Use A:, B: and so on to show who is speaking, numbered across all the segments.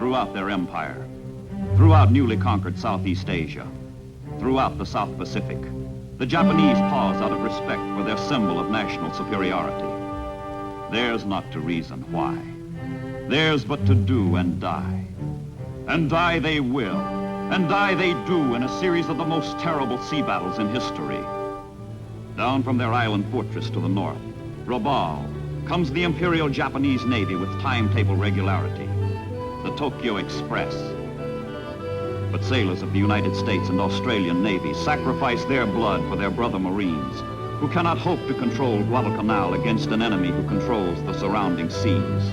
A: throughout their empire, throughout newly conquered Southeast Asia, throughout the South Pacific, the Japanese pause out of respect for their symbol of national superiority. Theirs not to reason why. Theirs but to do and die. And die they will, and die they do in a series of the most terrible sea battles in history. Down from their island fortress to the north, Rabaul, comes the Imperial Japanese Navy with timetable regularity, the Tokyo Express. But sailors of the United States and Australian navies sacrifice their blood for their brother Marines, who cannot hope to control Guadalcanal against an enemy who controls the surrounding seas.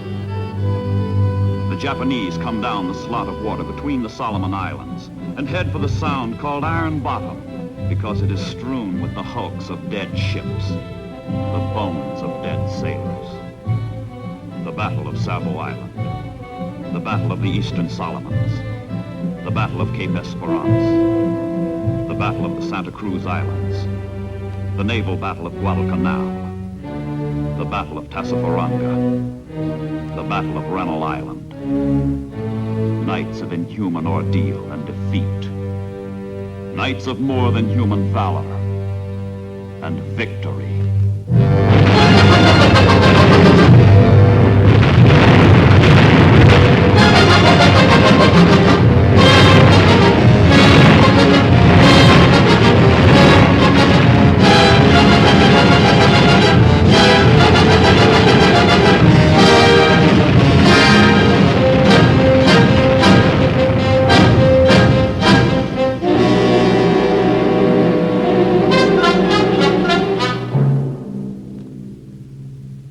A: The Japanese come down the slot of water between the Solomon Islands and head for the sound called Iron Bottom, because it is strewn with the hulks of dead ships, the bones of dead sailors. The Battle of Savo Island, the Battle of the Eastern Solomons, the Battle of Cape Esperance, the Battle of the Santa Cruz Islands, the Naval Battle of Guadalcanal, the Battle of Tassafaronga, the Battle of Rennell Island. Nights of inhuman ordeal and defeat. Nights of more than human valor and victory.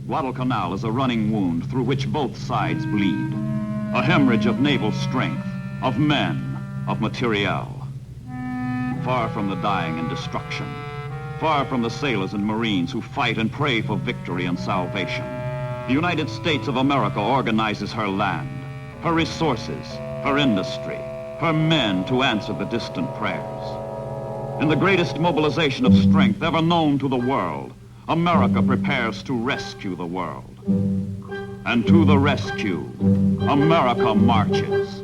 A: Guadalcanal is a running wound through which both sides bleed, a hemorrhage of naval strength, of men, of materiel. Far from the dying and destruction, far from the sailors and Marines who fight and pray for victory and salvation, the United States of America organizes her land, her resources, her industry, her men to answer the distant prayers. In the greatest mobilization of strength ever known to the world, America prepares to rescue the world. And to the rescue, America marches.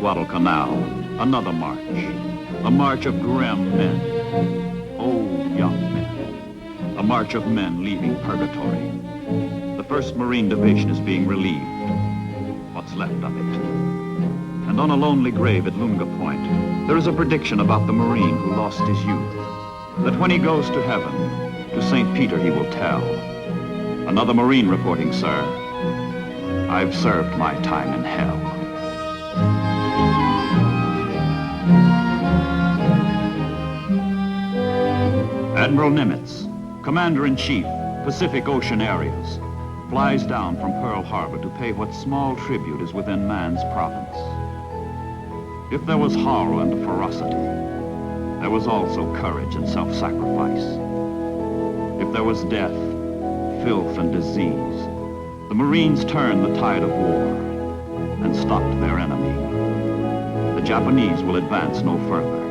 A: Guadalcanal, another march. A march of grim men, old young men. A march of men leaving purgatory. The 1st Marine Division is being relieved, what's left of it. And on a lonely grave at Lunga Point, there is a prediction about the Marine who lost his youth, that when he goes to heaven, to St. Peter he will tell. Another Marine reporting, sir. I've served my time in hell. Admiral Nimitz, Commander-in-Chief, Pacific Ocean Areas, flies down from Pearl Harbor to pay what small tribute is within man's province. If there was horror and ferocity, there was also courage and self-sacrifice. If there was death, filth and disease, the Marines turned the tide of war and stopped their enemy. The Japanese will advance no further.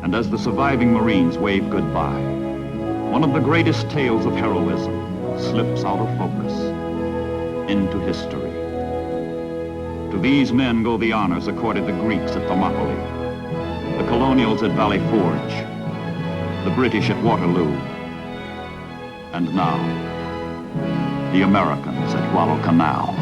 A: And as the surviving Marines wave goodbye, one of the greatest tales of heroism slips out of focus into history. To these men go the honors accorded the Greeks at Thermopylae, the colonials at Valley Forge, the British at Waterloo, and now, the Americans at Guadalcanal.